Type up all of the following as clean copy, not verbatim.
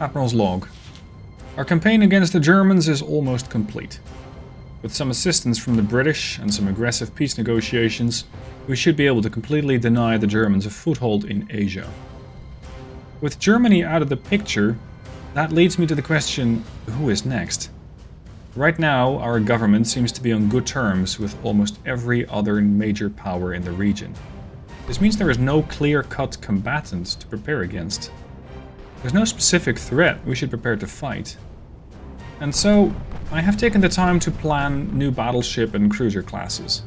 Admiral's log. Our campaign against the Germans is almost complete. With some assistance from the British and some aggressive peace negotiations, we should be able to completely deny the Germans a foothold in Asia. With Germany out of the picture, that leads me to the question, who is next? Right now, our government seems to be on good terms with almost every other major power in the region. This means there is no clear-cut combatant to prepare against. There's no specific threat we should prepare to fight. And so, I have taken the time to plan new battleship and cruiser classes.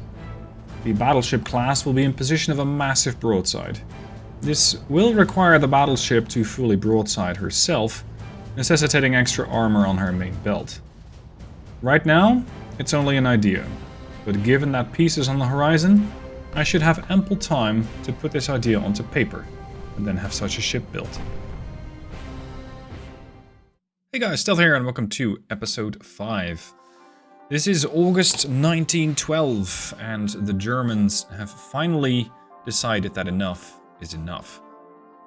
The battleship class will be in position of a massive broadside. This will require the battleship to fully broadside herself, necessitating extra armor on her main belt. Right now, it's only an idea, but given that peace is on the horizon, I should have ample time to put this idea onto paper, and then have such a ship built. Hey guys, Stealth here, and welcome to episode 5. This is August 1912, and the Germans have finally decided that enough is enough.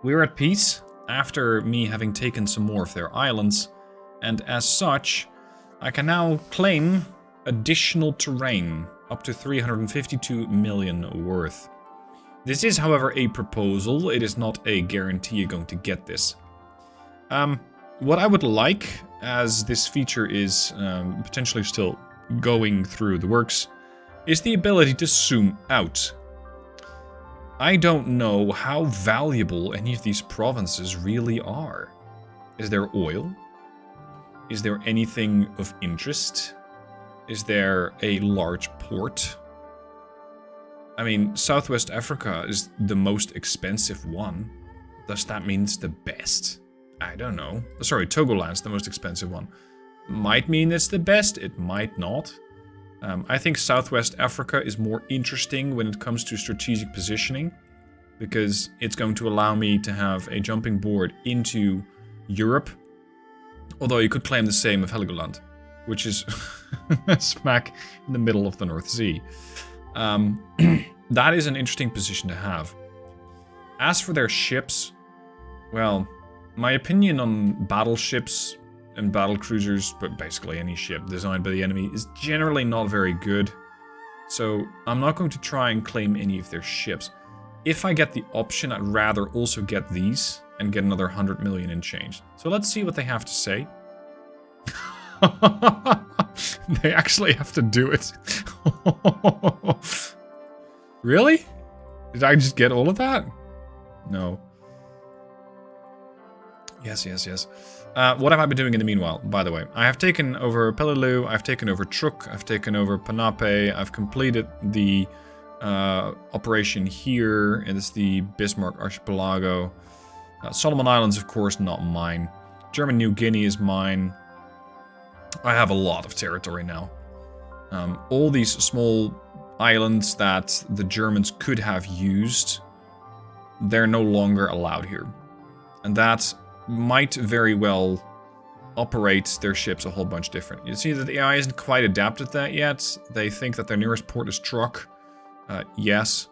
We're at peace, after me having taken some more of their islands, and as such, I can now claim additional terrain, up to 352 million worth. This is, however, a proposal. It is not a guarantee you're going to get this. What I would like, as this feature is potentially still going through the works, is the ability to zoom out. I don't know how valuable any of these provinces really are. Is there oil? Is there anything of interest? Is there a large port? I mean, Southwest Africa is the most expensive one. Does that mean it's the best? I don't know. Sorry, Togoland's the most expensive one. Might mean it's the best, it might not. I think Southwest Africa is more interesting when it comes to strategic positioning, because it's going to allow me to have a jumping board into Europe. Although you could claim the same of Helgoland, which is smack in the middle of the North Sea. That is an interesting position to have. As for their ships, well, my opinion on battleships and battlecruisers, but basically any ship designed by the enemy, is generally not very good. So I'm not going to try and claim any of their ships. If I get the option, I'd rather also get these and get another 100 million in change. So let's see what they have to say. They actually have to do it. Really? Did I just get all of that? No. Yes. What have I been doing in the meanwhile, by the way? I have taken over Peleliu, I've taken over Truk, I've taken over Panape, I've completed the operation here, and it's the Bismarck Archipelago. Solomon Islands, of course, not mine. German New Guinea is mine. I have a lot of territory now. All these small islands that the Germans could have used, they're no longer allowed here. And that might very well operate their ships a whole bunch different. You see that the AI isn't quite adapted to that yet. They think that their nearest port is Truk. Yes.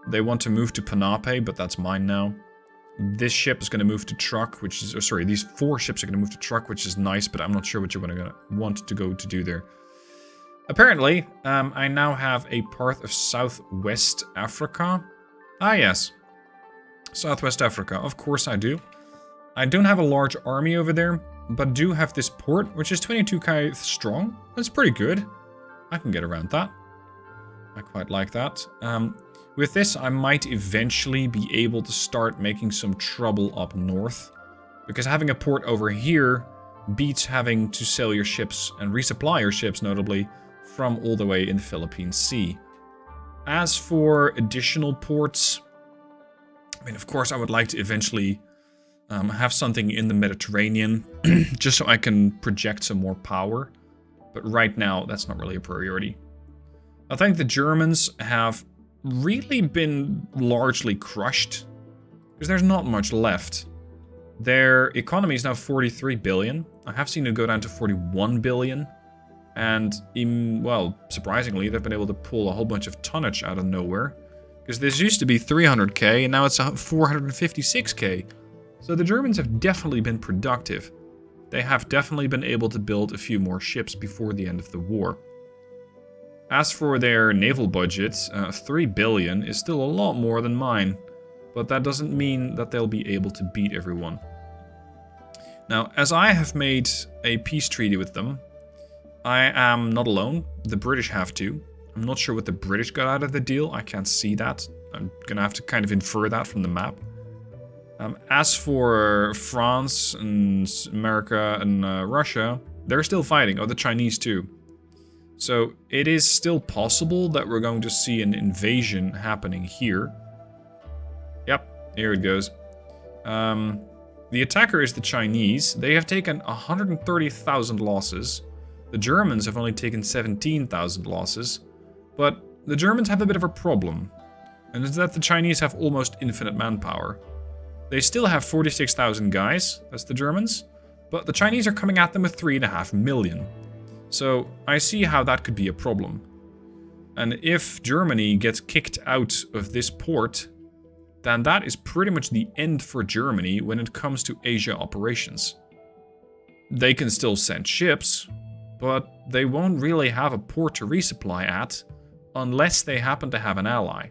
They want to move to Panape, but that's mine now. This ship is going to move to Truk, which is... Oh, sorry, these 4 ships are going to move to Truk, which is nice, but I'm not sure what you're going to want to go to do there. Apparently, I now have a part of Southwest Africa. Ah, yes. Southwest Africa, of course I do. I don't have a large army over there, but do have this port, which is 22k strong. That's pretty good. I can get around that. I quite like that. With this, I might eventually be able to start making some trouble up north, because having a port over here beats having to sell your ships and resupply your ships, notably, from all the way in the Philippine Sea. As for additional ports, I mean, of course, I would like to eventually have something in the Mediterranean, just so I can project some more power. But right now, that's not really a priority. I think the Germans have really been largely crushed, because there's not much left. Their economy is now 43 billion. I have seen it go down to 41 billion. And, well, surprisingly, they've been able to pull a whole bunch of tonnage out of nowhere. Because this used to be 300k, and now it's 456k. So the Germans have definitely been productive. they have definitely been able to build a few more ships before the end of the war. As for their naval budget, 3 billion is still a lot more than mine, but that doesn't mean that they'll be able to beat everyone. Now, as I have made a peace treaty with them, I am not alone. The British have to. I'm not sure what the British got out of the deal. I can't see that. I'm gonna have to kind of infer that from the map. As for France and America and Russia, they're still fighting. Oh, the Chinese too. So it is still possible that we're going to see an invasion happening here. Yep, here it goes. The attacker is the Chinese. They have taken 130,000 losses. The Germans have only taken 17,000 losses. But the Germans have a bit of a problem. And it's that the Chinese have almost infinite manpower. They still have 46,000 guys, that's the Germans. But the Chinese are coming at them with 3.5 million. So I see how that could be a problem. And if Germany gets kicked out of this port, then that is pretty much the end for Germany when it comes to Asia operations. They can still send ships, but they won't really have a port to resupply at unless they happen to have an ally.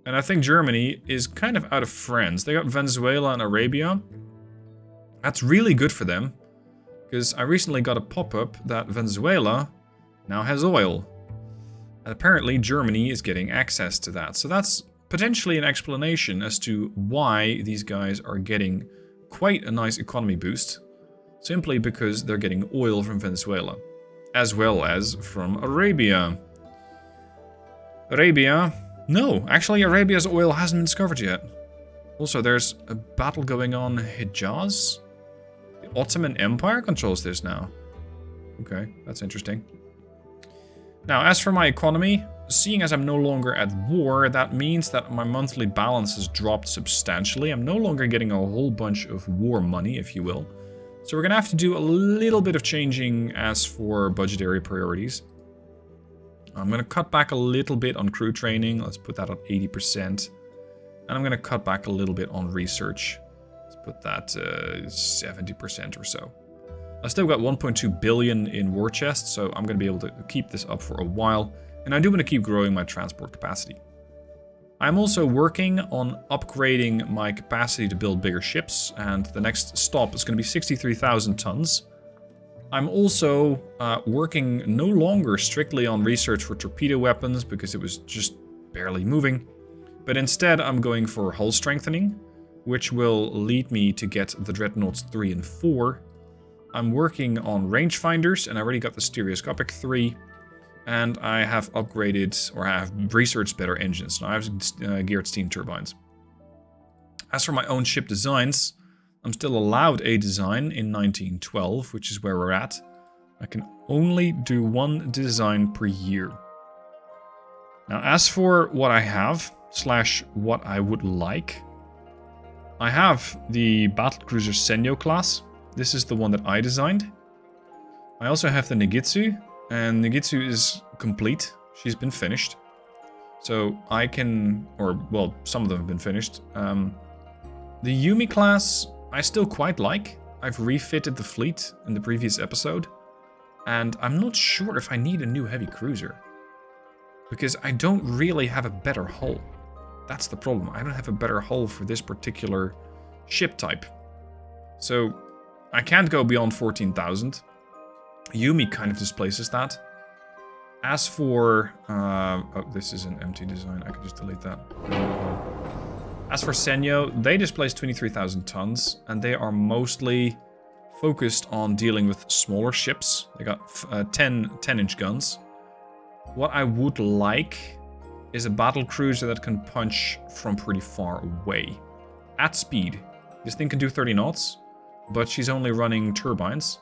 And I think Germany is kind of out of friends. They got Venezuela and Arabia. That's really good for them, because I recently got a pop-up that Venezuela now has oil. And apparently Germany is getting access to that. So that's potentially an explanation as to why these guys are getting quite a nice economy boost, simply because they're getting oil from Venezuela, as well as from Arabia. Arabia, no, actually Arabia's oil hasn't been discovered yet. Also, there's a battle going on in Hijaz. The Ottoman Empire controls this now. Okay, that's interesting. Now, as for my economy, seeing as I'm no longer at war, that means that my monthly balance has dropped substantially. I'm no longer getting a whole bunch of war money, if you will. So we're going to have to do a little bit of changing as for budgetary priorities. I'm going to cut back a little bit on crew training. Let's put that at 80%. And I'm going to cut back a little bit on research. Let's put that 70% or so. I still got 1.2 billion in war chests, so I'm going to be able to keep this up for a while. And I do want to keep growing my transport capacity. I'm also working on upgrading my capacity to build bigger ships, and the next stop is going to be 63,000 tons. I'm also working no longer strictly on research for torpedo weapons, because it was just barely moving. But instead I'm going for hull strengthening, which will lead me to get the Dreadnoughts 3 and 4. I'm working on rangefinders, and I already got the stereoscopic 3. And I have upgraded, or I have researched better engines. Now I have geared steam turbines. As for my own ship designs, I'm still allowed a design in 1912, which is where we're at. I can only do one design per year. Now, as for what I have, / what I would like, I have the battlecruiser Senyo class. This is the one that I designed. I also have the Nagitsu, and Nagitsu is complete. She's been finished. So I can, or well, some of them have been finished. The Yumi class, I still quite like. I've refitted the fleet in the previous episode. And I'm not sure if I need a new heavy cruiser. Because I don't really have a better hull. That's the problem. I don't have a better hull for this particular ship type. So I can't go beyond 14,000. Yumi kind of displaces that. As for... oh, this is an empty design. I can just delete that. As for Senyo, they displace 23,000 tons, and they are mostly focused on dealing with smaller ships. They got 10-inch guns. What I would like is a battlecruiser that can punch from pretty far away. At speed. This thing can do 30 knots, but she's only running turbines.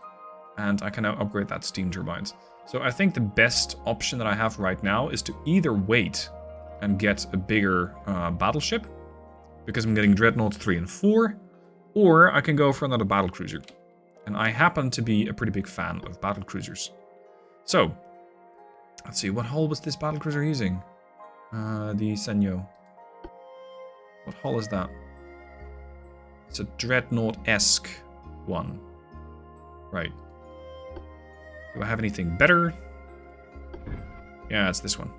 And I can now upgrade that steam turbines. So I think the best option that I have right now is to either wait and get a bigger battleship, because I'm getting Dreadnoughts 3 and 4, or I can go for another battlecruiser. And I happen to be a pretty big fan of battlecruisers. So, let's see, what hull was this battlecruiser using? The Senyo. What hull is that? It's a Dreadnought-esque one. Right. Do I have anything better? Yeah, it's this one.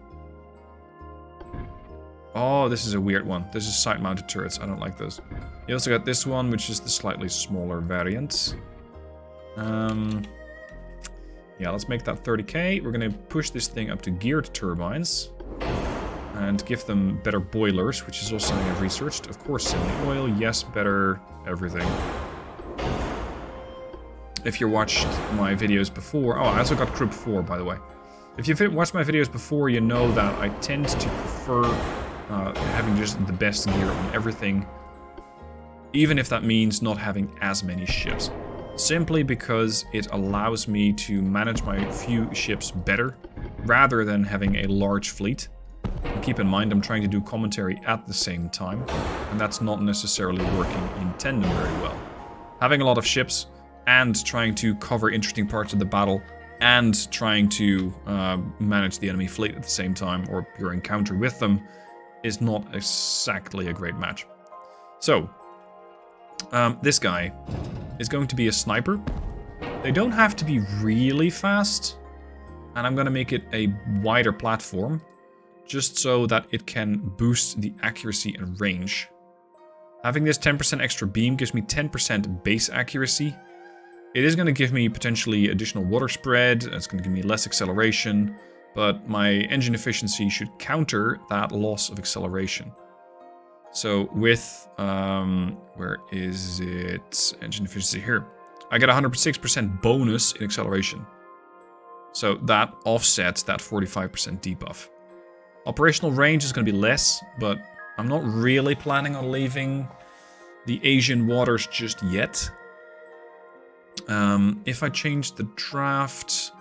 Oh, this is a weird one. This is side-mounted turrets. I don't like those. You also got this one, which is the slightly smaller variant. Yeah, let's make that 30k. We're going to push this thing up to geared turbines. And give them better boilers, which is also something I've researched. Of course, semi-oil. Yes, better everything. If you watched my videos before... Oh, I also got Croup 4, by the way. If you've watched my videos before, you know that I tend to prefer having just the best gear on everything. Even if that means not having as many ships. Simply because it allows me to manage my few ships better, rather than having a large fleet. And keep in mind, I'm trying to do commentary at the same time, and that's not necessarily working in tandem very well. Having a lot of ships, and trying to cover interesting parts of the battle, and trying to manage the enemy fleet at the same time, or your encounter with them, is not exactly a great match. So, this guy is going to be a sniper. They don't have to be really fast, and I'm going to make it a wider platform, just so that it can boost the accuracy and range. Having this 10% extra beam gives me 10% base accuracy. It is going to give me potentially additional water spread, it's going to give me less acceleration, but my engine efficiency should counter that loss of acceleration. So with, where is it? Engine efficiency here. I get 106% bonus in acceleration. So that offsets that 45% debuff. Operational range is going to be less, but I'm not really planning on leaving the Asian waters just yet. If I change the draft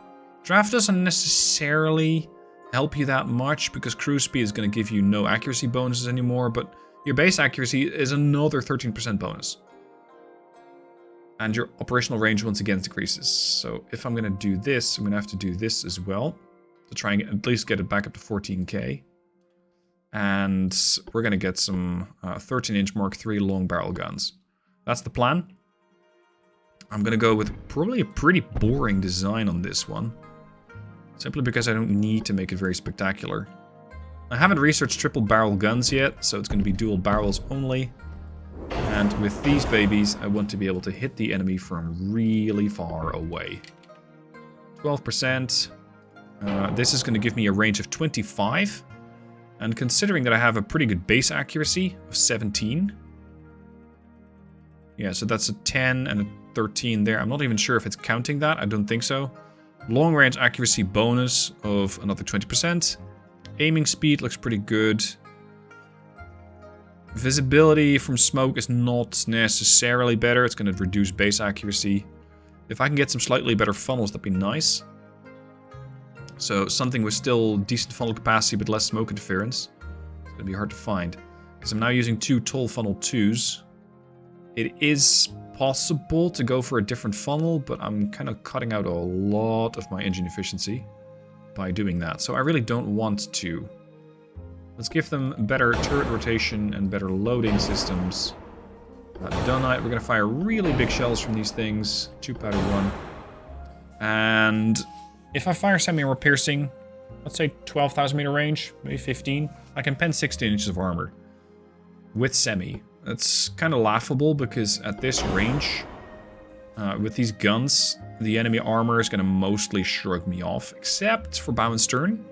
doesn't necessarily help you that much, because cruise speed is going to give you no accuracy bonuses anymore, but your base accuracy is another 13% bonus. And your operational range once again decreases. So if I'm going to do this, I'm going to have to do this as well, to try and at least get it back up to 14k. And we're going to get some 13-inch Mark III long barrel guns. That's the plan. I'm going to go with probably a pretty boring design on this one. Simply because I don't need to make it very spectacular. I haven't researched triple barrel guns yet, so it's going to be dual barrels only. And with these babies, I want to be able to hit the enemy from really far away. 12%. This is going to give me a range of 25. And considering that I have a pretty good base accuracy of 17. Yeah, so that's a 10 and a 13 there. I'm not even sure if it's counting that. I don't think so. Long range accuracy bonus of another 20%. Aiming speed looks pretty good. Visibility from smoke is not necessarily better. It's going to reduce base accuracy. If I can get some slightly better funnels, that'd be nice. So something with still decent funnel capacity but less smoke interference. It's going to be hard to find. Because I'm now using 2 tall funnel 2s. It is possible to go for a different funnel, but I'm kind of cutting out a lot of my engine efficiency by doing that. So I really don't want to. Let's give them better turret rotation and better loading systems. Dunite, we're going to fire really big shells from these things. 2 powder 1. And if I fire semi-armor piercing, let's say 12,000 meter range, maybe 15, I can pen 16 inches of armor with semi. That's kind of laughable because at this range, with these guns, the enemy armor is going to mostly shrug me off, except for bow and stern,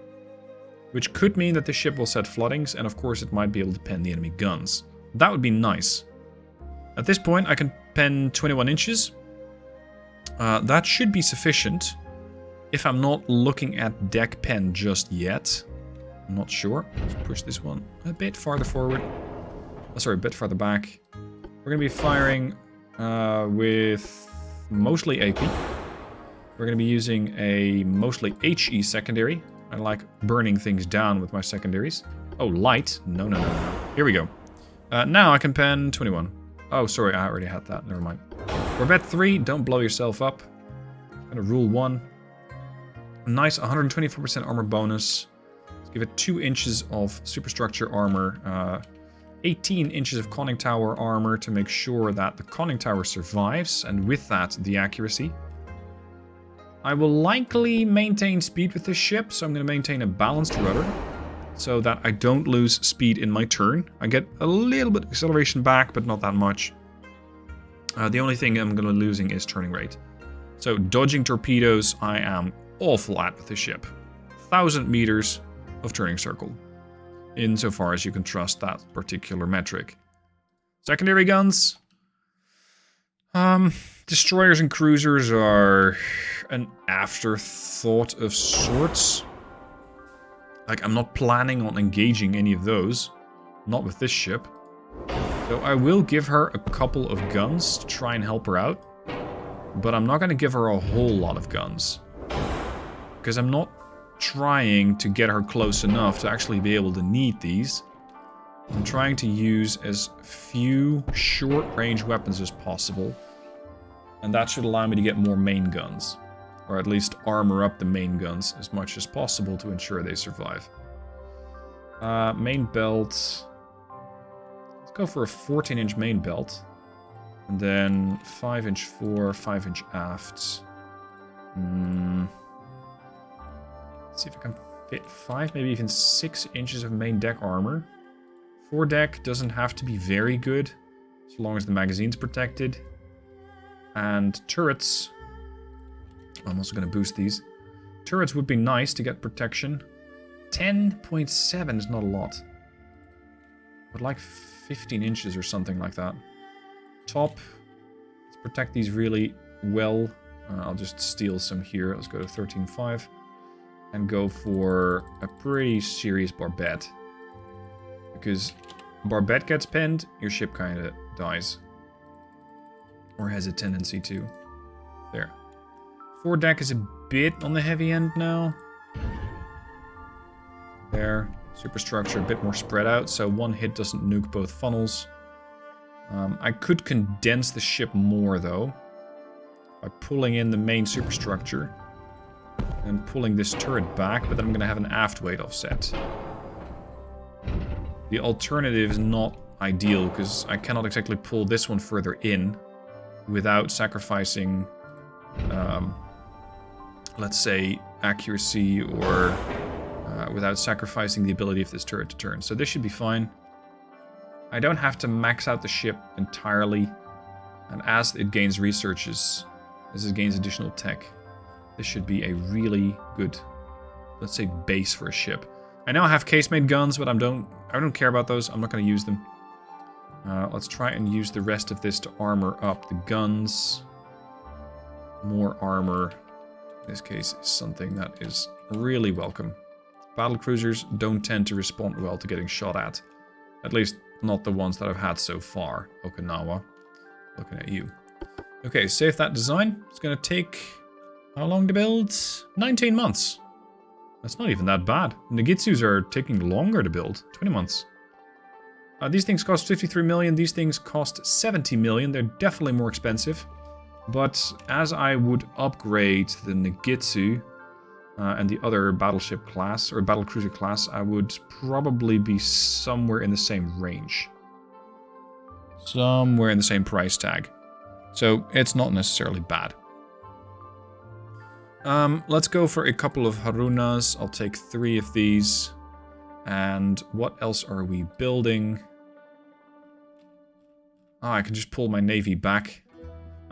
which could mean that the ship will set floodings, and of course it might be able to pen the enemy guns. That would be nice. At this point, I can pen 21 inches. That should be sufficient if I'm not looking at deck pen just yet. I'm not sure. Let's push this one a bit farther forward. Oh, sorry, a bit farther back. We're going to be firing with mostly AP. We're going to be using a mostly HE secondary. I like burning things down with my secondaries. Oh, light. No. Here we go. Now I can pen 21. Oh, sorry, I already had that. Never mind. Corvette 3, don't blow yourself up. Kind of rule 1. Nice 124% armor bonus. Let's give it 2 inches of superstructure armor. 18 inches of conning tower armor to make sure that the conning tower survives, and with that, the accuracy. I will likely maintain speed with this ship, so I'm going to maintain a balanced rudder, so that I don't lose speed in my turn. I get a little bit of acceleration back, but not that much. The only thing I'm going to be losing is turning rate. So dodging torpedoes, I am awful at with this ship. 1,000 meters of turning circle, insofar as you can trust that particular metric. Secondary guns. Destroyers and cruisers are an afterthought of sorts. Like, I'm not planning on engaging any of those. Not with this ship. So I will give her a couple of guns to try and help her out. But I'm not going to give her a whole lot of guns. Because I'm not trying to get her close enough to actually be able to need these. I'm trying to use as few short-range weapons as possible. And that should allow me to get more main guns. Or at least armor up the main guns as much as possible to ensure they survive. Main belt. Let's go for a 14-inch main belt. And then 5-inch fore, 5-inch aft. Let's see if I can fit 5, maybe even 6 inches of main deck armor. Foredeck doesn't have to be very good, so long as the magazine's protected. And turrets. I'm also going to boost these. Turrets would be nice to get protection. 10.7 is not a lot. But like 15 inches or something like that. Top. Let's protect these really well. I'll just steal some here. Let's go to 13.5. And go for a pretty serious barbette. Because barbette gets pinned, your ship kind of dies. Or has a tendency to. There. Foredeck is a bit on the heavy end now. There. Superstructure a bit more spread out, so one hit doesn't nuke both funnels. I could condense the ship more, though. By pulling in the main superstructure. And pulling this turret back, but then I'm going to have an aft weight offset. The alternative is not ideal, because I cannot exactly pull this one further in without sacrificing, let's say, accuracy, or without sacrificing the ability of this turret to turn. So this should be fine. I don't have to max out the ship entirely, and as it gains researches, as it gains additional tech, this should be a really good, let's say, base for a ship. I know I have casemate guns, but I don't care about those. I'm not going to use them. Let's try and use the rest of this to armor up the guns. More armor, in this case, is something that is really welcome. Battlecruisers don't tend to respond well to getting shot at. At least, not the ones that I've had so far. Okinawa, looking at you. Okay, save that design. It's going to take... how long to build? 19 months. That's not even that bad. Nagitsus are taking longer to build. 20 months. These things cost 53 million. These things cost 70 million. They're definitely more expensive. But as I would upgrade the Nagitsu and the other battleship class, or battlecruiser class, I would probably be somewhere in the same range. Somewhere in the same price tag. So it's not necessarily bad. Let's go for a couple of Harunas. I'll take 3 of these. And what else are we building? Ah, I can just pull my navy back.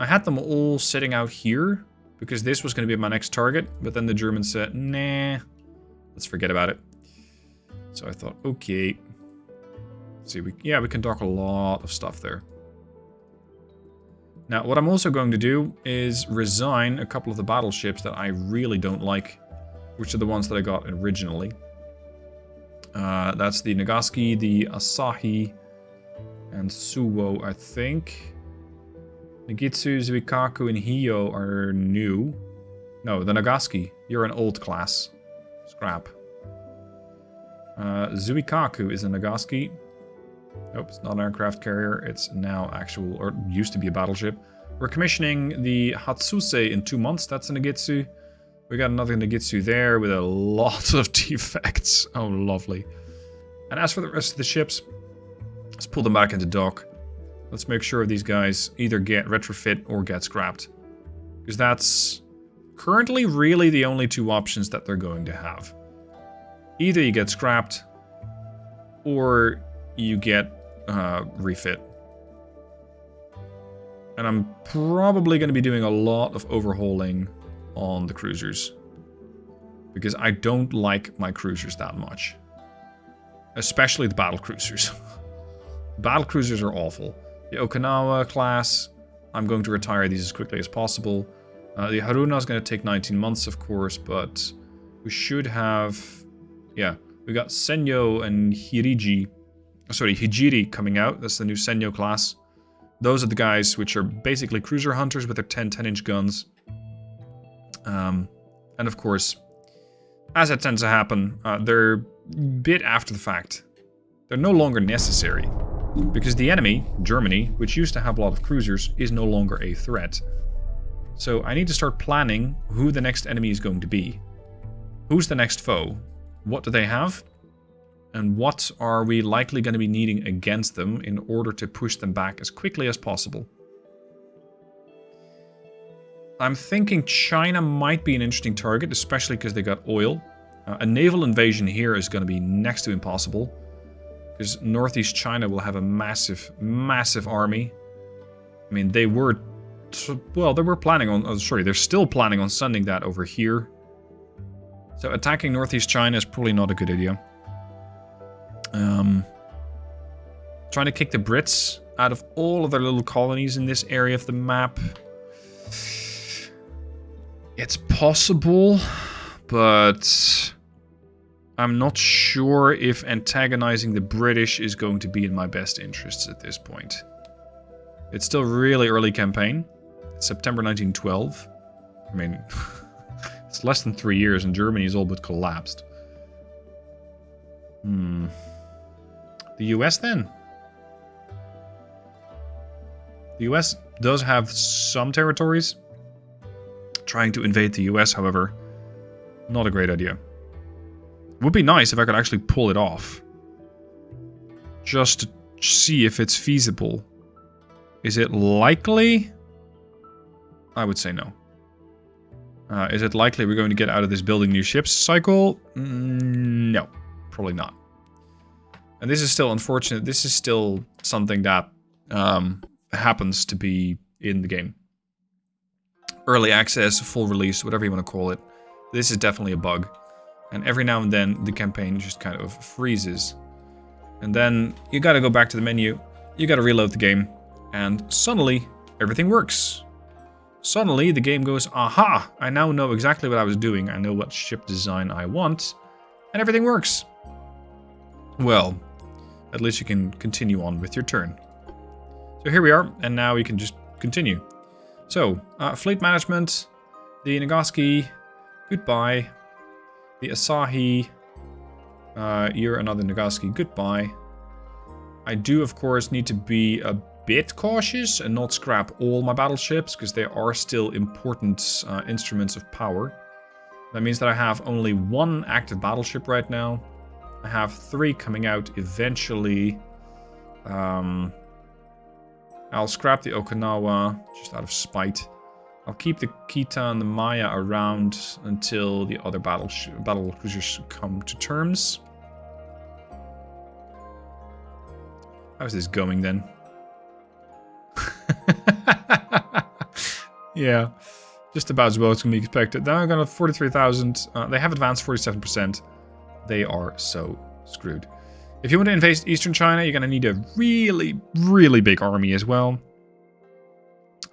I had them all sitting out here, because this was going to be my next target. But then the Germans said, nah, let's forget about it. So I thought, okay. Let's see, we can dock a lot of stuff there. Now, what I'm also going to do is resign a couple of the battleships that I really don't like, which are the ones that I got originally. That's the Nagasaki, the Asahi, and Suwo, I think. Nagitsu, Zuikaku, and Hiyo are new. No, the Nagasaki. You're an old class. Scrap. Zuikaku is a Nagasaki. Nope, it's not an aircraft carrier. It's now actual, or used to be a battleship. We're commissioning the Hatsuse in 2 months. That's a Nagitsu. We got another Nagitsu there with a lot of defects. Oh, lovely. And as for the rest of the ships, let's pull them back into dock. Let's make sure these guys either get retrofit or get scrapped. Because that's currently really the only two options that they're going to have. Either you get scrapped, or you get refit. And I'm probably going to be doing a lot of overhauling on the cruisers. Because I don't like my cruisers that much. Especially the battlecruisers. Battlecruisers are awful. The Okinawa class, I'm going to retire these as quickly as possible. The Haruna is going to take 19 months, of course, but we should have... Yeah, we got Senyo and Hijiri coming out. That's the new Senyo class. Those are the guys which are basically cruiser hunters with their 10-inch guns. And of course, as it tends to happen, they're a bit after the fact. They're no longer necessary. Because the enemy, Germany, which used to have a lot of cruisers, is no longer a threat. So I need to start planning who the next enemy is going to be. Who's the next foe? What do they have? And what are we likely going to be needing against them in order to push them back as quickly as possible? I'm thinking China might be an interesting target, especially because they got oil. A naval invasion here is going to be next to impossible. Because Northeast China will have a massive, massive army. I mean, they were... Well, they were planning on... Oh, sorry, they're still planning on sending that over here. So attacking Northeast China is probably not a good idea. Trying to kick the Brits out of all of their little colonies in this area of the map. It's possible, but I'm not sure if antagonizing the British is going to be in my best interests at this point. It's still really early campaign. It's September 1912. I mean, it's less than 3 years and Germany's all but collapsed. The US then? The US does have some territories. Trying to invade the US, however, not a great idea. Would be nice if I could actually pull it off. Just to see if it's feasible. Is it likely? I would say no. Is it likely we're going to get out of this building new ships cycle? No, probably not. And this is still unfortunate. This is still something that happens to be in the game. Early access, full release, whatever you want to call it. This is definitely a bug. And every now and then the campaign just kind of freezes. And then you gotta go back to the menu, you gotta reload the game, and suddenly everything works. Suddenly the game goes, aha, I now know exactly what I was doing, I know what ship design I want, and everything works. Well, at least you can continue on with your turn. So here we are, and now we can just continue. So, fleet management, the Nagasaki, goodbye. The Asahi, you're another Nagasaki, goodbye. I do, of course, need to be a bit cautious and not scrap all my battleships, because they are still important instruments of power. That means that I have only one active battleship right now. I have 3 coming out eventually. I'll scrap the Okinawa, just out of spite. I'll keep the Kita and the Maya around until the other battlecruisers come to terms. How's this going then? Yeah, just about as well as can be expected. Now I'm going to 43,000. They have advanced 47%. They are so screwed. If you want to invade Eastern China, you're going to need a really, really big army as well.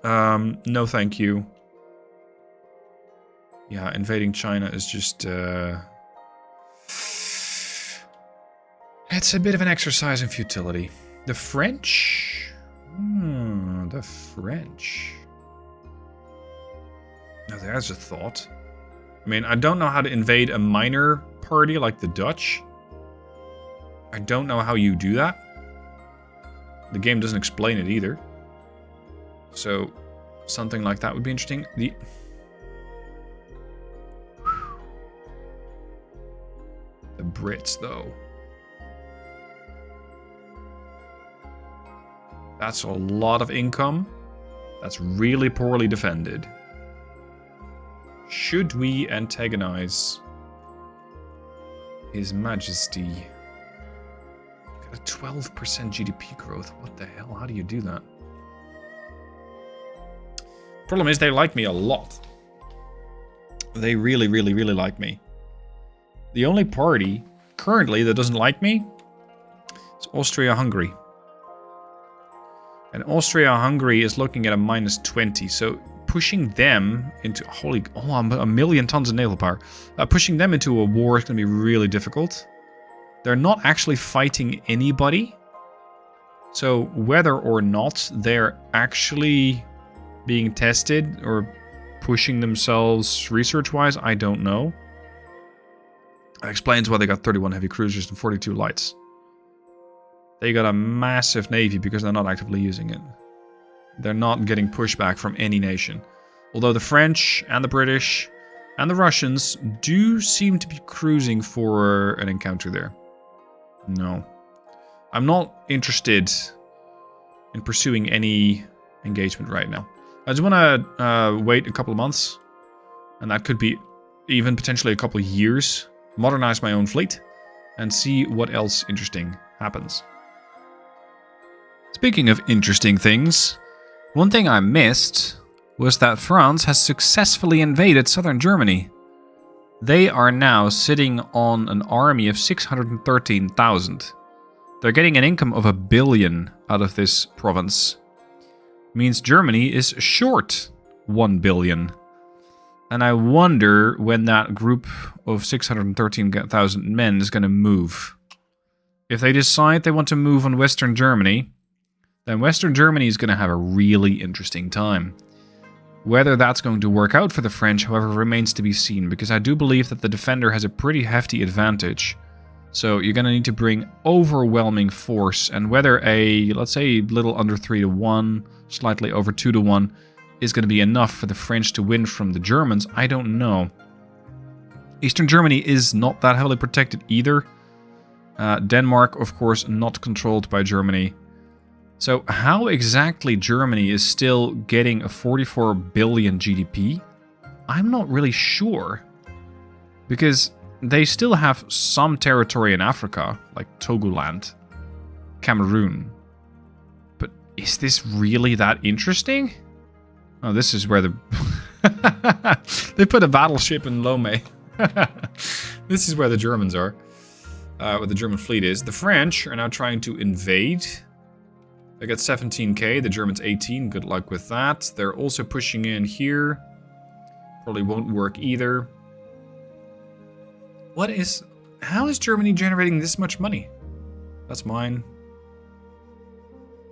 No thank you. Yeah, invading China is just... It's a bit of an exercise in futility. The French? The French. Now there's a thought. I mean, I don't know how to invade a minor party like the Dutch. I don't know how you do that. The game doesn't explain it either. So, something like that would be interesting. The Brits, though. That's a lot of income. That's really poorly defended. Should we antagonize His Majesty? Got a 12% GDP growth. What the hell? How do you do that? Problem is, they like me a lot. They really, really, really like me. The only party currently that doesn't like me is Austria-Hungary. And Austria-Hungary is looking at a -20, so pushing them into... a million tons of naval power. Pushing them into a war is going to be really difficult. They're not actually fighting anybody. So whether or not they're actually being tested or pushing themselves research-wise, I don't know. That explains why they got 31 heavy cruisers and 42 lights. They got a massive navy because they're not actively using it. They're not getting pushback from any nation. Although the French and the British and the Russians do seem to be cruising for an encounter there. No. I'm not interested in pursuing any engagement right now. I just want to wait a couple of months. And that could be even potentially a couple of years. Modernize my own fleet. And see what else interesting happens. Speaking of interesting things, one thing I missed was that France has successfully invaded southern Germany. They are now sitting on an army of 613,000. They're getting an income of 1 billion out of this province. Means Germany is short 1 billion. And I wonder when that group of 613,000 men is going to move. If they decide they want to move on Western Germany, then Western Germany is going to have a really interesting time. Whether that's going to work out for the French, however, remains to be seen, because I do believe that the defender has a pretty hefty advantage. So you're going to need to bring overwhelming force, and whether a, let's say, little under 3-1, slightly over 2-1, is going to be enough for the French to win from the Germans, I don't know. Eastern Germany is not that heavily protected either. Denmark, of course, not controlled by Germany. So how exactly Germany is still getting a 44 billion GDP, I'm not really sure. Because they still have some territory in Africa, like Togoland, Cameroon. But is this really that interesting? Oh, this is where the... they put a battleship in Lomé. This is where the Germans are. Where the German fleet is. The French are now trying to invade. They got 17k, the Germans 18, good luck with that. They're also pushing in here. Probably won't work either. How is Germany generating this much money? That's mine.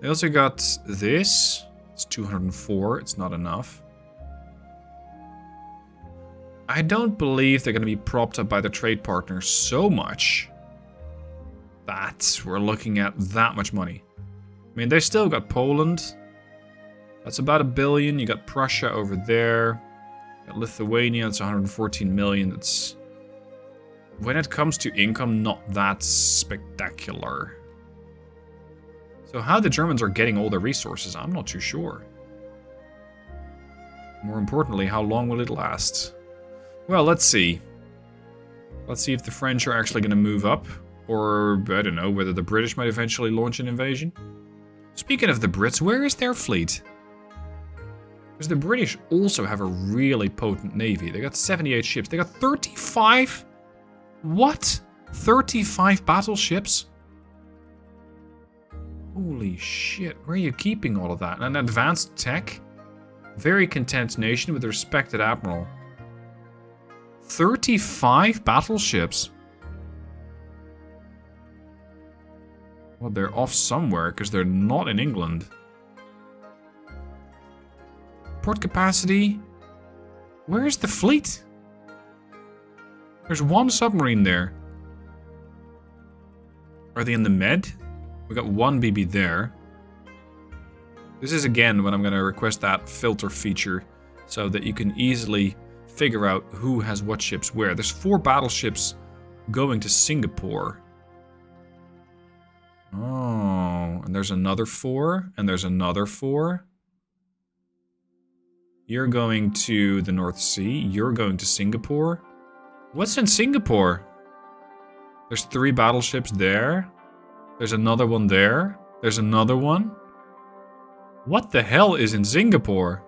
They also got this. It's 204, it's not enough. I don't believe they're going to be propped up by the trade partners so much that we're looking at that much money. I mean, they still got Poland. That's about 1 billion. You got Prussia over there. You got Lithuania, that's 114 million. That's, when it comes to income, not that spectacular. So how the Germans are getting all their resources, I'm not too sure. More importantly, how long will it last? Well, let's see. Let's see if the French are actually going to move up. Or, I don't know, whether the British might eventually launch an invasion. Speaking of the Brits, where is their fleet? Because the British also have a really potent navy. They got 78 ships. They got 35? What? 35 battleships? Holy shit. Where are you keeping all of that? And advanced tech? Very content nation with a respected admiral. 35 battleships? Well, they're off somewhere, because they're not in England. Port capacity? Where's the fleet? There's one submarine there. Are they in the Med? We got one BB there. This is again when I'm going to request that filter feature, so that you can easily figure out who has what ships where. There's 4 battleships going to Singapore. Oh, and there's another 4, and there's another 4. You're going to the North Sea. You're going to Singapore. What's in Singapore? There's 3 battleships there. There's another one there. There's another one. What the hell is in Singapore?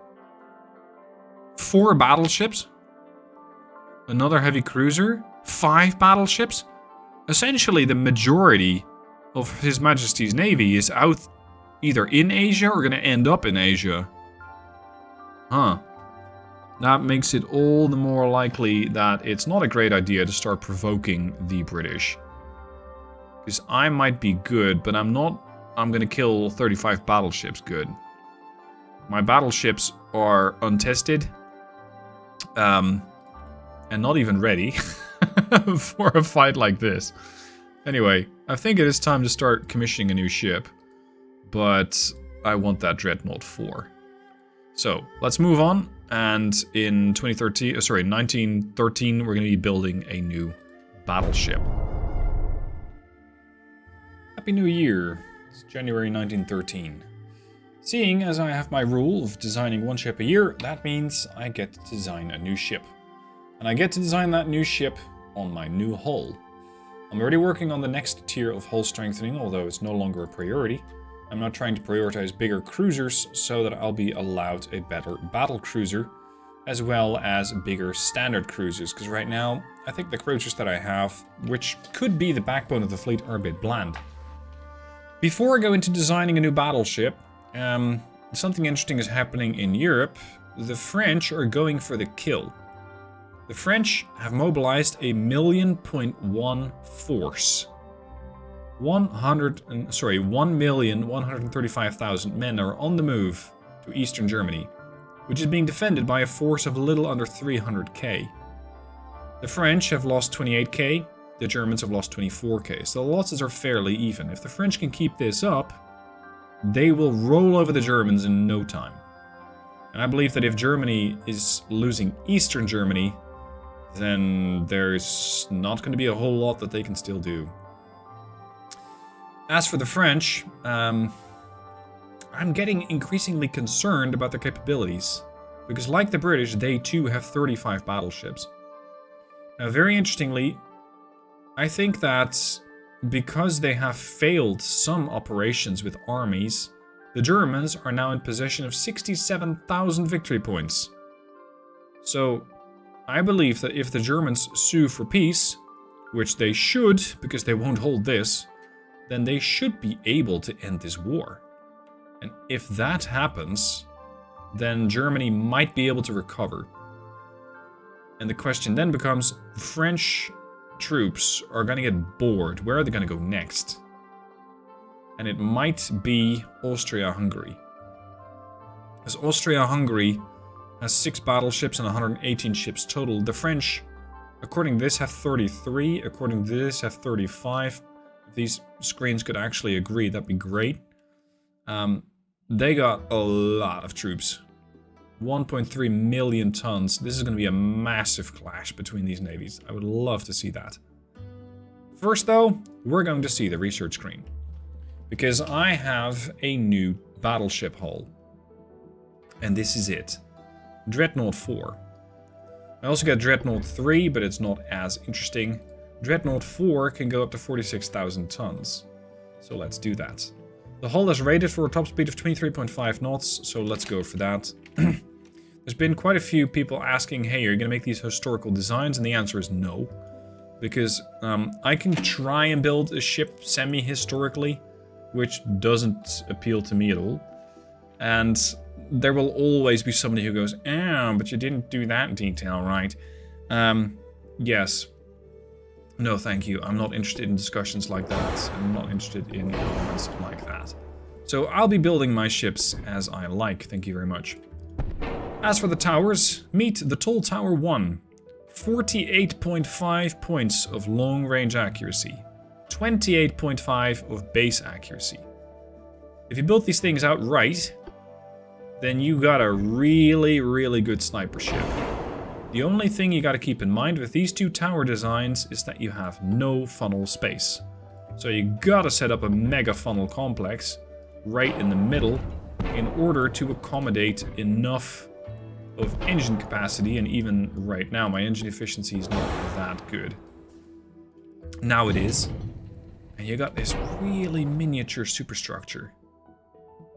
4 battleships? Another heavy cruiser? 5 battleships? Essentially, the majority of His Majesty's Navy is out either in Asia or going to end up in Asia. Huh. That makes it all the more likely that it's not a great idea to start provoking the British. Because I might be good, but I'm not... I'm going to kill 35 battleships good. My battleships are untested. And not even ready for a fight like this. Anyway, I think it is time to start commissioning a new ship. But I want that Dreadnought 4. So, let's move on. And in 1913, we're going to be building a new battleship. Happy New Year. It's January 1913. Seeing as I have my rule of designing 1 ship a year, that means I get to design a new ship. And I get to design that new ship on my new hull. I'm already working on the next tier of hull strengthening, although it's no longer a priority. I'm now trying to prioritize bigger cruisers so that I'll be allowed a better battlecruiser, as well as bigger standard cruisers, because right now I think the cruisers that I have, which could be the backbone of the fleet, are a bit bland. Before I go into designing a new battleship, something interesting is happening in Europe. The French are going for the kill. The French have mobilized a 1,100,000 force. 1,135,000 men are on the move to eastern Germany, which is being defended by a force of a little under 300k. The French have lost 28k, the Germans have lost 24k, so the losses are fairly even. If the French can keep this up, they will roll over the Germans in no time. And I believe that if Germany is losing eastern Germany, then there's not going to be a whole lot that they can still do. As for the French, I'm getting increasingly concerned about their capabilities. Because like the British, they too have 35 battleships. Now, very interestingly, I think that because they have failed some operations with armies, the Germans are now in possession of 67,000 victory points. So, I believe that if the Germans sue for peace, which they should, because they won't hold this, then they should be able to end this war. And if that happens, then Germany might be able to recover. And the question then becomes, French troops are going to get bored. Where are they going to go next? And it might be Austria-Hungary. As Austria-Hungary has 6 battleships and 118 ships total, the French, according to this, have 33. According to this, have 35. If these screens could actually agree, that'd be great. They got a lot of troops. 1.3 million tons. This is going to be a massive clash between these navies. I would love to see that. First, though, we're going to see the research screen. Because I have a new battleship hull. And this is it. Dreadnought 4. I also got Dreadnought 3, but it's not as interesting. Dreadnought 4 can go up to 46,000 tons. So let's do that. The hull is rated for a top speed of 23.5 knots, so let's go for that. There's been quite a few people asking, hey, are you going to make these historical designs? And the answer is no. Because I can try and build a ship semi-historically, which doesn't appeal to me at all. And there will always be somebody who goes, oh, but you didn't do that detail right. Yes. No, thank you. I'm not interested in discussions like that. I'm not interested in comments like that. So I'll be building my ships as I like. Thank you very much. As for the towers, meet the Tall Tower 1. 48.5 points of long-range accuracy. 28.5 of base accuracy. If you build these things out right, then you got a really, really good sniper ship. The only thing you got to keep in mind with these two tower designs is that you have no funnel space. So you gotta set up a mega funnel complex right in the middle in order to accommodate enough of engine capacity, and even right now my engine efficiency is not that good. Now it is. And you got this really miniature superstructure.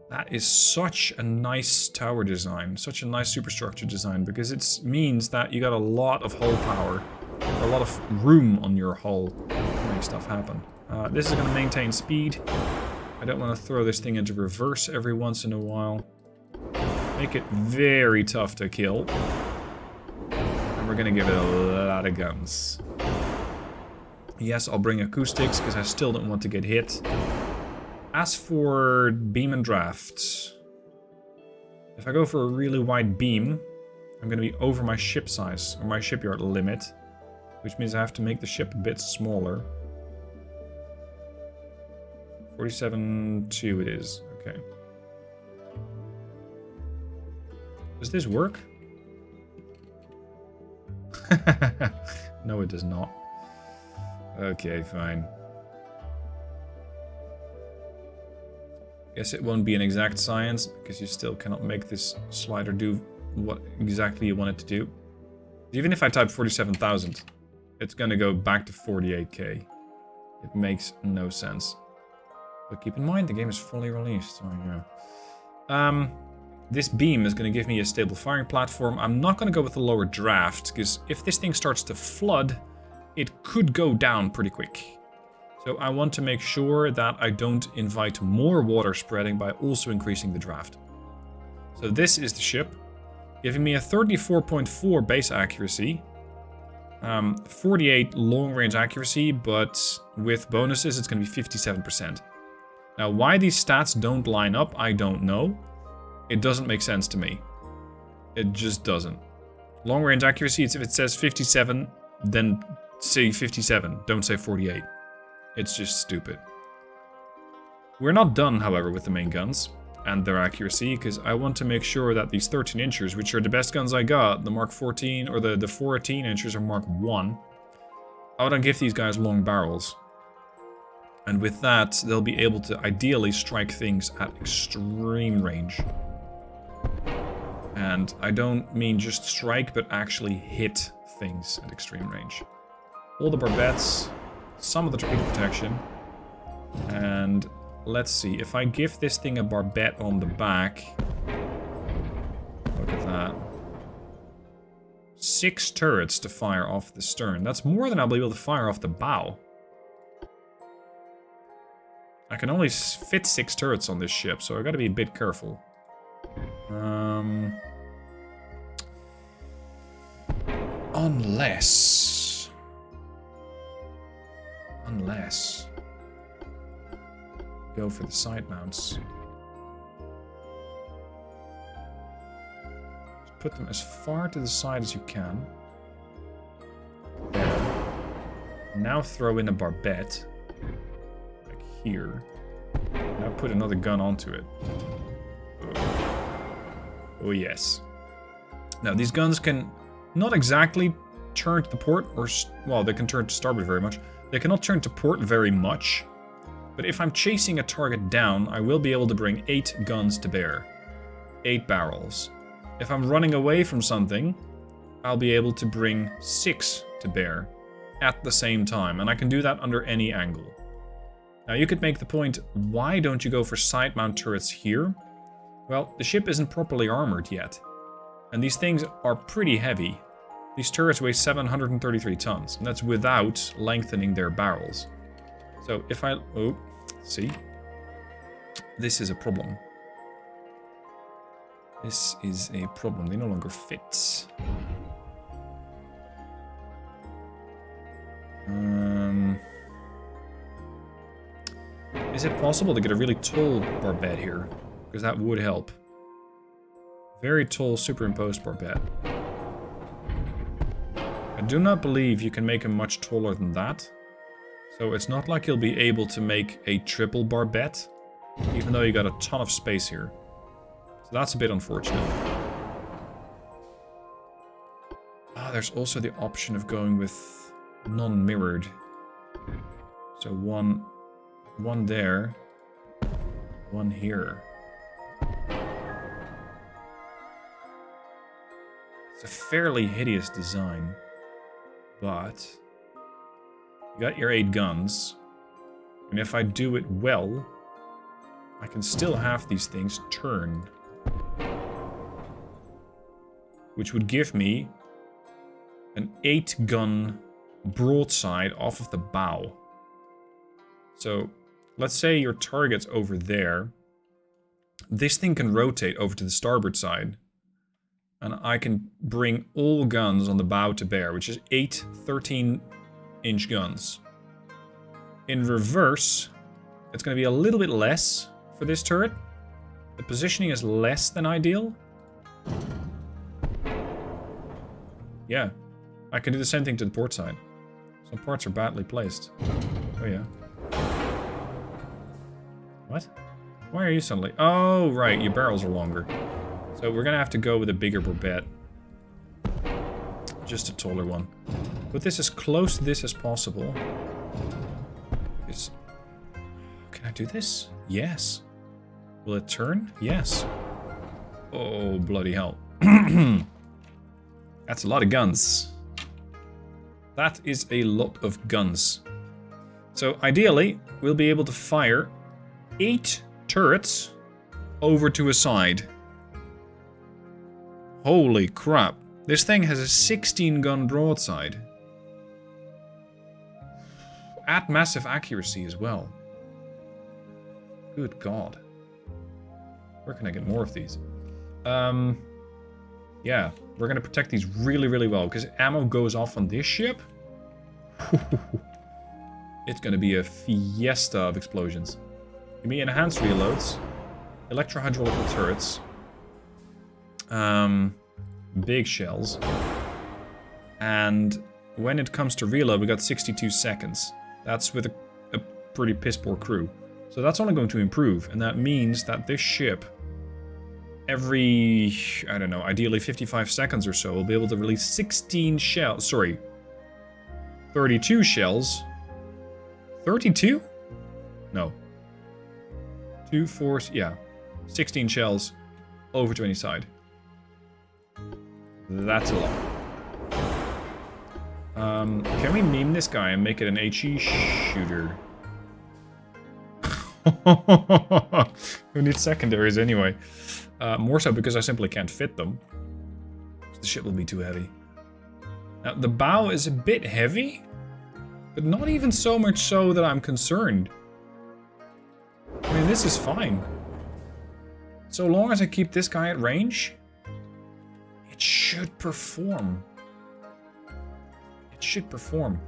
That is such a nice tower design, such a nice superstructure design, because it means that you got a lot of hull power, a lot of room on your hull to make stuff happen. This is going to maintain speed. I don't want to throw this thing into reverse every once in a while. Make it very tough to kill. And we're going to give it a lot of guns. Yes, I'll bring acoustics because I still don't want to get hit. As for beam and draft, if I go for a really wide beam, I'm going to be over my ship size, or my shipyard limit, which means I have to make the ship a bit smaller. 47.2 it is. Okay. Does this work? No, it does not. Okay, fine. Guess it won't be an exact science, because you still cannot make this slider do what exactly you want it to do. Even if I type 47,000, it's gonna go back to 48k. It makes no sense. But keep in mind, the game is fully released, so yeah. This beam is going to give me a stable firing platform. I'm not going to go with the lower draft, because if this thing starts to flood, it could go down pretty quick. So I want to make sure that I don't invite more water spreading by also increasing the draft. So this is the ship, giving me a 34.4 base accuracy, 48 long-range accuracy, but with bonuses it's going to be 57%. Now, why these stats don't line up, I don't know. It doesn't make sense to me. It just doesn't. Long range accuracy, if it says 57, then say 57. Don't say 48. It's just stupid. We're not done, however, with the main guns and their accuracy, because I want to make sure that these 13 inchers, which are the best guns I got, the Mark 14 or the 14 inchers are Mark 1. I want to give these guys long barrels. And with that, they'll be able to ideally strike things at extreme range. And I don't mean just strike, but actually hit things at extreme range. All the barbettes, some of the torpedo protection. And let's see, if I give this thing a barbette on the back... Look at that. 6 turrets to fire off the stern. That's more than I'll be able to fire off the bow. I can only fit 6 turrets on this ship, so I've got to be a bit careful. Unless... Go for the side mounts. Just put them as far to the side as you can. There. Now throw in a barbette. Here. Now put another gun onto it. Oh yes. Now these guns can not exactly turn to the port, or well, they can turn to starboard very much. They cannot turn to port very much, but if I'm chasing a target down, I will be able to bring 8 guns to bear. 8 barrels. If I'm running away from something, I'll be able to bring 6 to bear at the same time, and I can do that under any angle. Now you could make the point, why don't you go for side mount turrets here? Well, the ship isn't properly armored yet. And these things are pretty heavy. These turrets weigh 733 tons, and that's without lengthening their barrels. So if I... Oh, see? This is a problem. This is a problem. They no longer fit. Is it possible to get a really tall barbette here? Because that would help. Very tall superimposed barbette. I do not believe you can make him much taller than that. So it's not like you'll be able to make a triple barbette, even though you got a ton of space here. So that's a bit unfortunate. Ah, there's also the option of going with non-mirrored. So one there, one here. It's a fairly hideous design. But you got your 8 guns. And if I do it well, I can still have these things turn. Which would give me an 8-gun broadside off of the bow. So, let's say your target's over there. This thing can rotate over to the starboard side. And I can bring all guns on the bow to bear, which is 8 13-inch guns. In reverse, it's going to be a little bit less for this turret. The positioning is less than ideal. Yeah, I can do the same thing to the port side. Some parts are badly placed. Oh yeah. What? Why are you suddenly... Oh, right, your barrels are longer. So we're gonna have to go with a bigger barbette. Just a taller one. Put this as close to this as possible. Can I do this? Yes. Will it turn? Yes. Oh, bloody hell. That's a lot of guns. That is a lot of guns. So ideally, we'll be able to fire 8 turrets over to a side. Holy crap. This thing has a 16-gun broadside. At massive accuracy as well. Good God. Where can I get more of these? Yeah, we're going to protect these really, really well. Because ammo goes off on this ship. It's going to be a fiesta of explosions. Give me enhanced reloads. Electro-hydraulical turrets. Big shells. And when it comes to reload, we got 62 seconds. That's with a pretty piss-poor crew. So that's only going to improve. And that means that this ship, every, I don't know, ideally 55 seconds or so, will be able to release 16 shells. Sorry. 32 shells. 32? No. 2, 4, yeah. 16 shells over to any side. That's a lot. Can we meme this guy and make it an HE shooter? Who needs secondaries anyway? More so because I simply can't fit them. The ship will be too heavy. Now, the bow is a bit heavy, but not even so much so that I'm concerned. I mean, this is fine. So long as I keep this guy at range, it should perform. It should perform.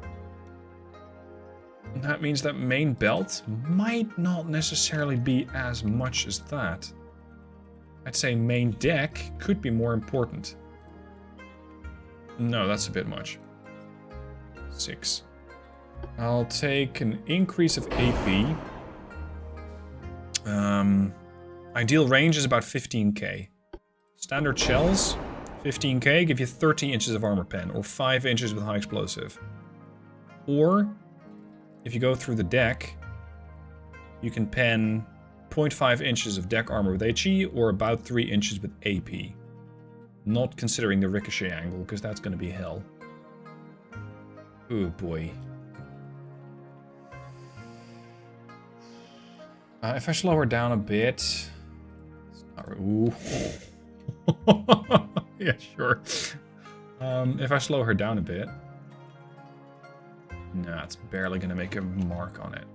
And that means that main belt might not necessarily be as much as that. I'd say main deck could be more important. No, that's a bit much. 6. I'll take an increase of AP. Ideal range is about 15k. Standard shells, 15k, give you 30 inches of armor pen, or 5 inches with high explosive. Or, if you go through the deck, you can pen 0.5 inches of deck armor with HE, or about 3 inches with AP. Not considering the ricochet angle, because that's going to be hell. Oh boy. If I slow her down a bit... It's not... Ooh. Yeah, sure. If I slow her down a bit... Nah, it's barely going to make a mark on it.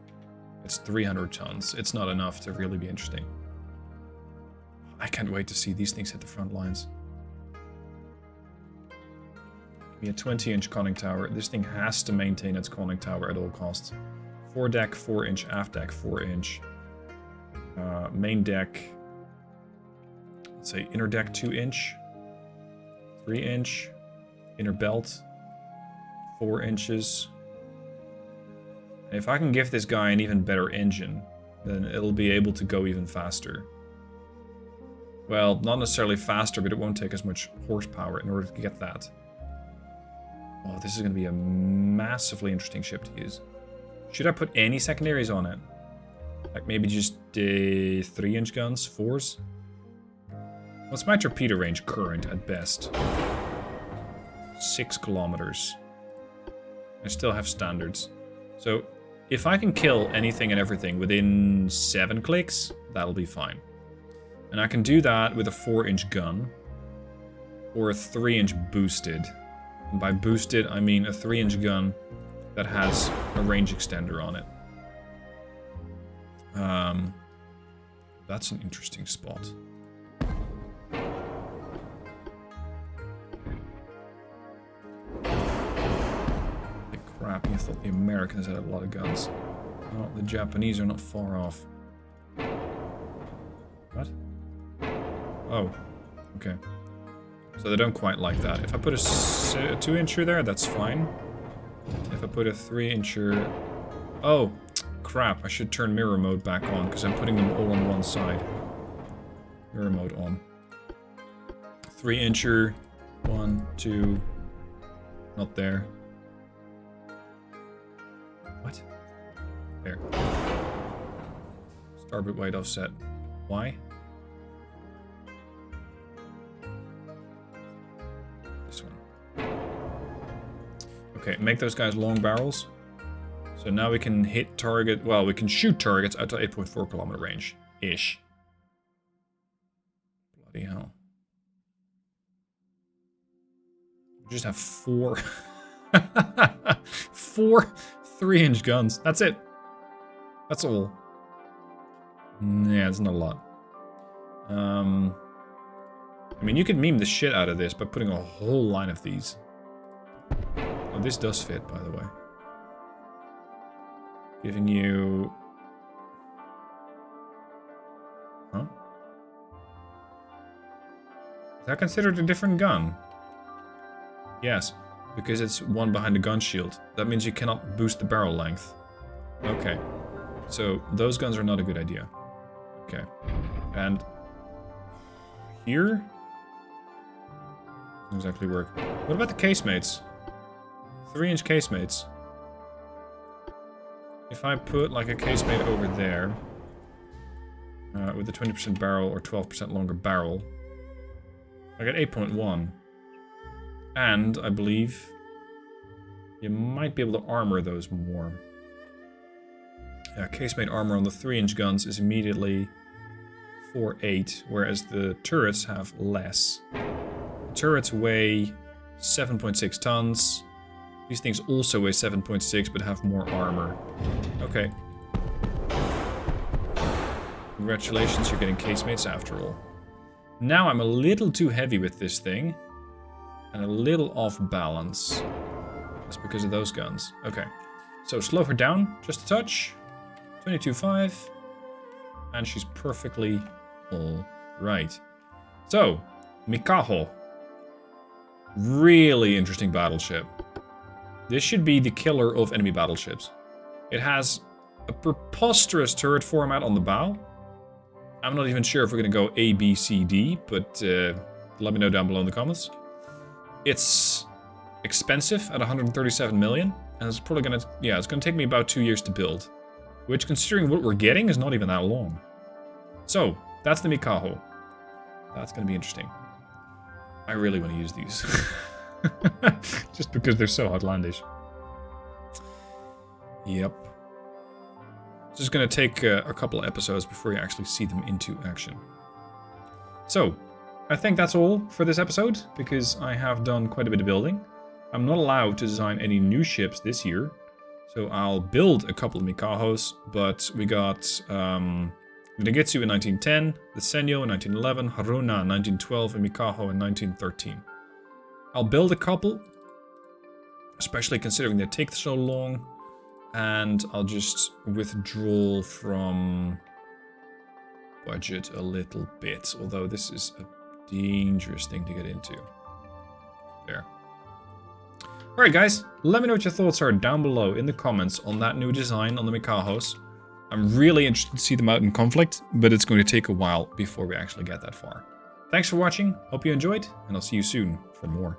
It's 300 tons. It's not enough to really be interesting. I can't wait to see these things hit the front lines. Give me a 20-inch conning tower. This thing has to maintain its conning tower at all costs. Foredeck, 4-inch, aft deck, 4-inch. Main deck, let's say inner deck 2-inch, 3-inch, inner belt, 4 inches. And if I can give this guy an even better engine, then it'll be able to go even faster. Well, not necessarily faster, but it won't take as much horsepower in order to get that. Oh, this is going to be a massively interesting ship to use. Should I put any secondaries on it? Like maybe just 3-inch guns, 4s? What's my torpedo range current at best? 6 kilometers. I still have standards. So if I can kill anything and everything within 7 clicks, that'll be fine. And I can do that with a 4-inch gun. Or a 3-inch boosted. And by boosted, I mean a 3-inch gun that has a range extender on it. That's an interesting spot. Crap, I thought the Americans had a lot of guns. Oh, the Japanese are not far off. What? Oh, okay. So they don't quite like that. If I put a 2-incher there, that's fine. If I put a 3-incher... Oh, crap. I should turn mirror mode back on, because I'm putting them all on one side. Mirror mode on. 3-incher. 1, 2... Not there. What? There. Starboard weight offset. Why? This one. Okay, make those guys long barrels. So now we can hit target... Well, we can shoot targets out to 8.4 kilometer range. Ish. Bloody hell. We just have 4... 4 3-inch guns. That's it. That's all. Yeah, it's not a lot. I mean, you could meme the shit out of this by putting a whole line of these. Oh, this does fit, by the way. Giving you... Huh? Is that considered a different gun? Yes, because it's one behind the gun shield. That means you cannot boost the barrel length. Okay. So, those guns are not a good idea. Okay. And... here? Doesn't exactly work. What about the casemates? 3-inch casemates. If I put like a casemate over there, with a 20% barrel or 12% longer barrel, I get 8.1. And I believe you might be able to armor those more. Yeah, casemate armor on the 3-inch guns is immediately 4.8, whereas the turrets have less. The turrets weigh 7.6 tons. These things also weigh 7.6 but have more armor. Okay. Congratulations, you're getting casemates after all. Now I'm a little too heavy with this thing. And a little off balance. That's because of those guns. Okay. So slow her down just a touch. 22.5. And she's perfectly alright. So, Mikaho. Really interesting battleship. This should be the killer of enemy battleships. It has a preposterous turret format on the bow. I'm not even sure if we're going to go A, B, C, D, but let me know down below in the comments. It's expensive at 137 million, and it's probably going to, yeah, it's going to take me about 2 years to build. Which, considering what we're getting, is not even that long. So, that's the Mikaho. That's going to be interesting. I really want to use these. Just because they're so outlandish. Yep. It's just going to take a couple of episodes before you actually see them into action. So, I think that's all for this episode, because I have done quite a bit of building. I'm not allowed to design any new ships this year, so I'll build a couple of Mikahos, but we got the Nagetsu in 1910, the Senyo in 1911, Haruna in 1912, and Mikaho in 1913. I'll build a couple, especially considering they take so long, and I'll just withdraw from budget a little bit, although this is a dangerous thing to get into. There. Alright guys, let me know what your thoughts are down below in the comments on that new design on the Mikahos. I'm really interested to see them out in conflict, but it's going to take a while before we actually get that far. Thanks for watching, hope you enjoyed, and I'll see you soon for more.